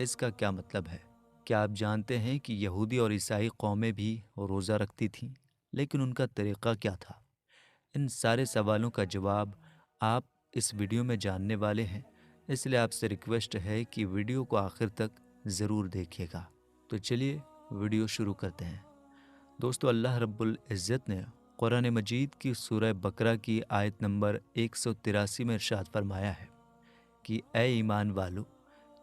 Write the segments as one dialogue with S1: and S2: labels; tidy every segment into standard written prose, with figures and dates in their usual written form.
S1: اس کا کیا مطلب ہے؟ کیا آپ جانتے ہیں کہ یہودی اور عیسائی قومیں بھی روزہ رکھتی تھیں، لیکن ان کا طریقہ کیا تھا؟ ان سارے سوالوں کا جواب آپ اس ویڈیو میں جاننے والے ہیں، اس لیے آپ سے ریکویسٹ ہے کہ ویڈیو کو آخر تک ضرور دیکھیے گا۔ تو چلیے ویڈیو شروع کرتے ہیں۔ دوستو، اللہ رب العزت نے قرآن مجید کی سورہ بقرہ کی آیت نمبر 183 میں ارشاد فرمایا ہے کہ اے ایمان والو،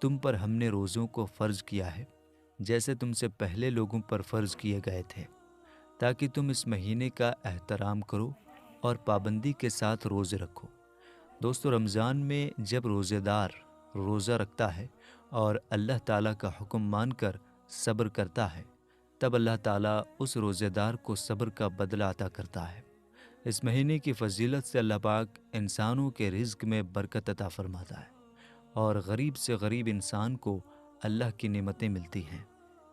S1: تم پر ہم نے روزوں کو فرض کیا ہے جیسے تم سے پہلے لوگوں پر فرض کیے گئے تھے، تاکہ تم اس مہینے کا احترام کرو اور پابندی کے ساتھ روزے رکھو۔ دوستو، رمضان میں جب روزے دار روزہ رکھتا ہے اور اللہ تعالیٰ کا حکم مان کر صبر کرتا ہے، تب اللہ تعالیٰ اس روزے دار کو صبر کا بدلہ عطا کرتا ہے۔ اس مہینے کی فضیلت سے اللہ پاک انسانوں کے رزق میں برکت عطا فرماتا ہے اور غریب سے غریب انسان کو اللہ کی نعمتیں ملتی ہیں۔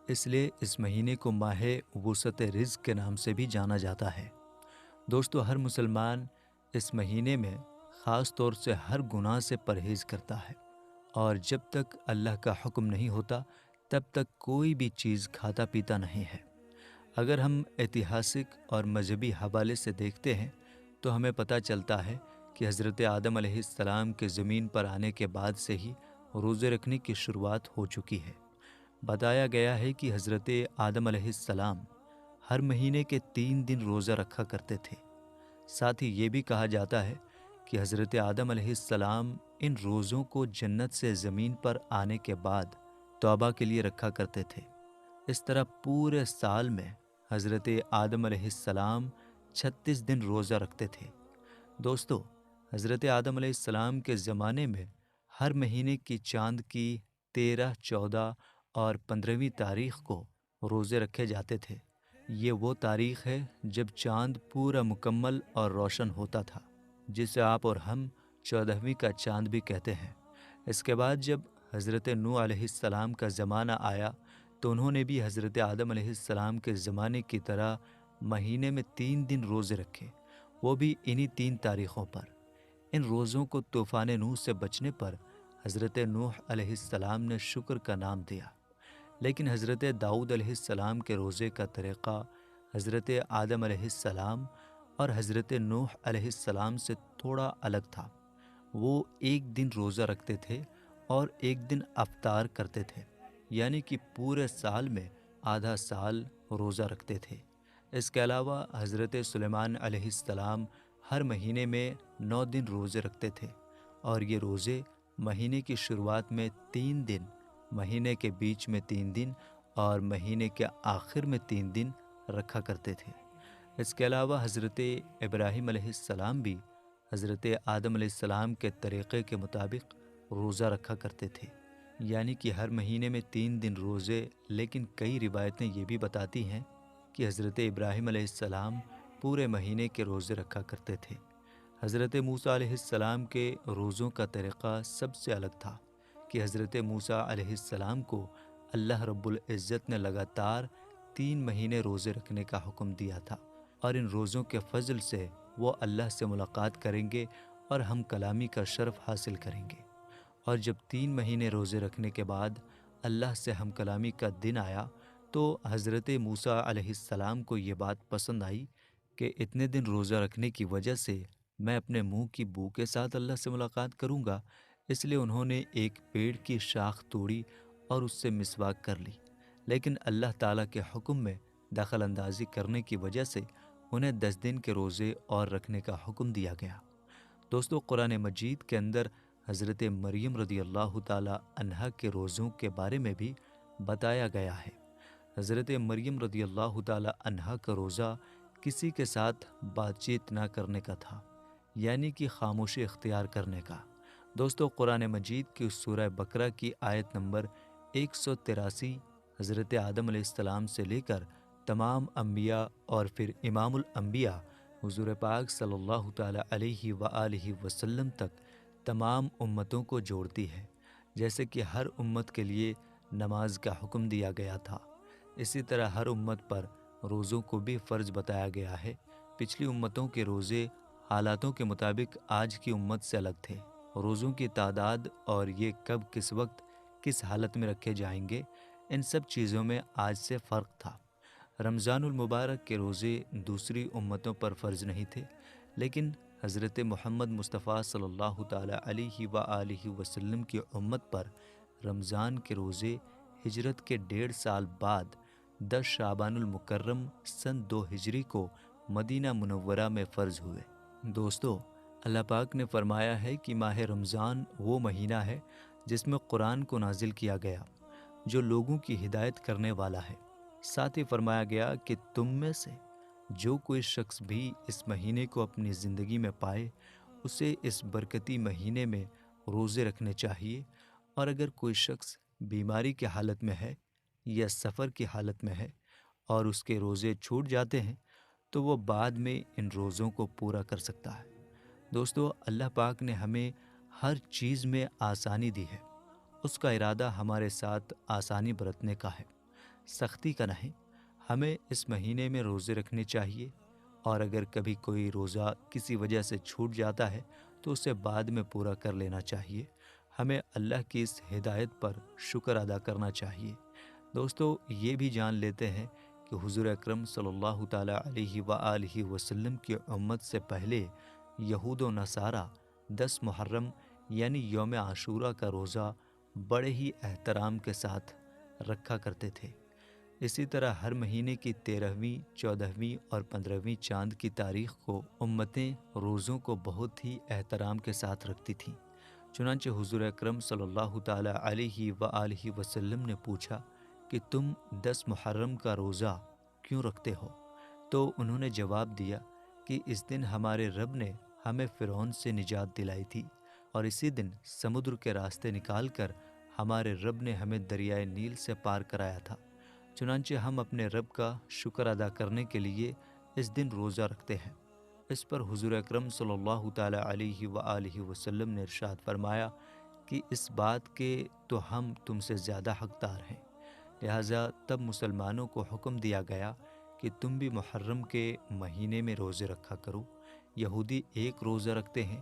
S1: اس لیے اس مہینے کو ماہ وسعت رزق کے نام سے بھی جانا جاتا ہے۔ دوستو، ہر مسلمان اس مہینے میں خاص طور سے ہر گناہ سے پرہیز کرتا ہے، اور جب تک اللہ کا حکم نہیں ہوتا تب تک کوئی بھی چیز کھاتا پیتا نہیں ہے۔ اگر ہم ایتہاسک اور مذہبی حوالے سے دیکھتے ہیں تو ہمیں پتہ چلتا ہے کہ حضرت آدم علیہ السلام کے زمین پر آنے کے بعد سے ہی روزے رکھنے کی شروعات ہو چکی ہے۔ بتایا گیا ہے کہ حضرت آدم علیہ السلام ہر مہینے کے 3 دن روزہ رکھا کرتے تھے۔ ساتھ ہی یہ بھی کہا جاتا ہے کہ حضرت آدم علیہ السلام ان روزوں کو جنت سے زمین پر آنے کے بعد توبہ کے لیے رکھا کرتے تھے۔ اس طرح پورے سال میں حضرت آدم علیہ السلام 36 دن روزہ رکھتے تھے۔ دوستو، حضرت آدم علیہ السلام کے زمانے میں ہر مہینے کی چاند کی 13، 14 اور 15ویں تاریخ کو روزے رکھے جاتے تھے۔ یہ وہ تاریخ ہے جب چاند پورا مکمل اور روشن ہوتا تھا، جسے آپ اور ہم 14ویں کا چاند بھی کہتے ہیں۔ اس کے بعد جب حضرت نوح علیہ السلام کا زمانہ آیا تو انہوں نے بھی حضرت آدم علیہ السلام کے زمانے کی طرح مہینے میں 3 دن روزے رکھے، وہ بھی انہی 3 تاریخوں پر۔ ان روزوں کو طوفان نوح سے بچنے پر حضرت نوح علیہ السلام نے شکر کا نام دیا، لیکن حضرت داؤد علیہ السلام کے روزے کا طریقہ حضرت آدم علیہ السلام اور حضرت نوح علیہ السلام سے تھوڑا الگ تھا۔ وہ 1 دن روزہ رکھتے تھے اور 1 دن افطار کرتے تھے، یعنی کہ پورے سال میں آدھا سال روزہ رکھتے تھے۔ اس کے علاوہ حضرت سلیمان علیہ السلام ہر مہینے میں 9 دن روزے رکھتے تھے، اور یہ روزے مہینے کی شروعات میں 3 دن، مہینے کے بیچ میں 3 دن اور مہینے کے آخر میں 3 دن رکھا کرتے تھے۔ اس کے علاوہ حضرت ابراہیم علیہ السلام بھی حضرت آدم علیہ السلام کے طریقے کے مطابق روزہ رکھا کرتے تھے، یعنی کہ ہر مہینے میں 3 دن روزے۔ لیکن کئی روایتیں یہ بھی بتاتی ہیں کہ حضرت ابراہیم علیہ السلام پورے مہینے کے روزے رکھا کرتے تھے۔ حضرت موسیٰ علیہ السلام کے روزوں کا طریقہ سب سے الگ تھا کہ حضرت موسیٰ علیہ السلام کو اللہ رب العزت نے لگاتار 3 مہینے روزے رکھنے کا حکم دیا تھا، اور ان روزوں کے فضل سے وہ اللہ سے ملاقات کریں گے اور ہم کلامی کا شرف حاصل کریں گے۔ اور جب 3 مہینے روزے رکھنے کے بعد اللہ سے ہم کلامی کا دن آیا تو حضرت موسیٰ علیہ السلام کو یہ بات پسند آئی کہ اتنے دن روزہ رکھنے کی وجہ سے میں اپنے منہ کی بو کے ساتھ اللہ سے ملاقات کروں گا، اس لیے انہوں نے ایک پیڑ کی شاخ توڑی اور اس سے مسواک کر لی۔ لیکن اللہ تعالیٰ کے حکم میں دخل اندازی کرنے کی وجہ سے انہیں 10 دن کے روزے اور رکھنے کا حکم دیا گیا۔ دوستو، قرآن مجید کے اندر حضرت مریم رضی اللہ تعالیٰ عنہا کے روزوں کے بارے میں بھی بتایا گیا ہے۔ حضرت مریم رضی اللہ تعالیٰ عنہا کا روزہ کسی کے ساتھ بات چیت نہ کرنے کا تھا، یعنی کہ خاموشی اختیار کرنے کا۔ دوستو، قرآن مجید کی سورہ بقرہ کی آیت نمبر 183 حضرت آدم علیہ السلام سے لے کر تمام انبیاء اور پھر امام الانبیاء حضور پاک صلی اللہ تعالیٰ علیہ وآلہ وسلم تک تمام امتوں کو جوڑتی ہے۔ جیسے کہ ہر امت کے لیے نماز کا حکم دیا گیا تھا، اسی طرح ہر امت پر روزوں کو بھی فرض بتایا گیا ہے۔ پچھلی امتوں کے روزے حالاتوں کے مطابق آج کی امت سے الگ تھے۔ روزوں کی تعداد اور یہ کب کس وقت کس حالت میں رکھے جائیں گے، ان سب چیزوں میں آج سے فرق تھا۔ رمضان المبارک کے روزے دوسری امتوں پر فرض نہیں تھے، لیکن حضرت محمد مصطفیٰ صلی اللہ تعالیٰ علیہ وآلہ وسلم کی امت پر رمضان کے روزے ہجرت کے 1.5 سال بعد 10 شعبان المکرم سن 2 ہجری کو مدینہ منورہ میں فرض ہوئے۔ دوستو، اللہ پاک نے فرمایا ہے کہ ماہ رمضان وہ مہینہ ہے جس میں قرآن کو نازل کیا گیا، جو لوگوں کی ہدایت کرنے والا ہے۔ ساتھ ہی فرمایا گیا کہ تم میں سے جو کوئی شخص بھی اس مہینے کو اپنی زندگی میں پائے، اسے اس برکتی مہینے میں روزے رکھنے چاہیے، اور اگر کوئی شخص بیماری کی حالت میں ہے یا سفر کی حالت میں ہے اور اس کے روزے چھوٹ جاتے ہیں تو وہ بعد میں ان روزوں کو پورا کر سکتا ہے۔ دوستو، اللہ پاک نے ہمیں ہر چیز میں آسانی دی ہے۔ اس کا ارادہ ہمارے ساتھ آسانی برتنے کا ہے، سختی کا نہیں۔ ہمیں اس مہینے میں روزے رکھنے چاہیے، اور اگر کبھی کوئی روزہ کسی وجہ سے چھوٹ جاتا ہے تو اسے بعد میں پورا کر لینا چاہیے۔ ہمیں اللہ کی اس ہدایت پر شکر ادا کرنا چاہیے۔ دوستو، یہ بھی جان لیتے ہیں کہ حضور اکرم صلی اللہ تعالیٰ علیہ وآلہ وسلم کی امت سے پہلے یہود و نصارہ 10 محرم یعنی یوم عاشورہ کا روزہ بڑے ہی احترام کے ساتھ رکھا کرتے تھے۔ اسی طرح ہر مہینے کی 13ویں، 14ویں اور 15ویں چاند کی تاریخ کو امتیں روزوں کو بہت ہی احترام کے ساتھ رکھتی تھیں۔ چنانچہ حضور اکرم صلی اللہ تعالیٰ علیہ وآلہ وسلم نے پوچھا کہ تم 10 محرم کا روزہ کیوں رکھتے ہو؟ تو انہوں نے جواب دیا کہ اس دن ہمارے رب نے ہمیں فرعون سے نجات دلائی تھی، اور اسی دن سمندر کے راستے نکال کر ہمارے رب نے ہمیں دریائے نیل سے پار کرایا تھا۔ چنانچہ ہم اپنے رب کا شکر ادا کرنے کے لیے اس دن روزہ رکھتے ہیں۔ اس پر حضور اکرم صلی اللہ تعالیٰ علیہ وآلہ وسلم نے ارشاد فرمایا کہ اس بات کے تو ہم تم سے زیادہ حقدار ہیں، لہٰذا تب مسلمانوں کو حکم دیا گیا کہ تم بھی محرم کے مہینے میں روزے رکھا کرو۔ یہودی ایک روزہ رکھتے ہیں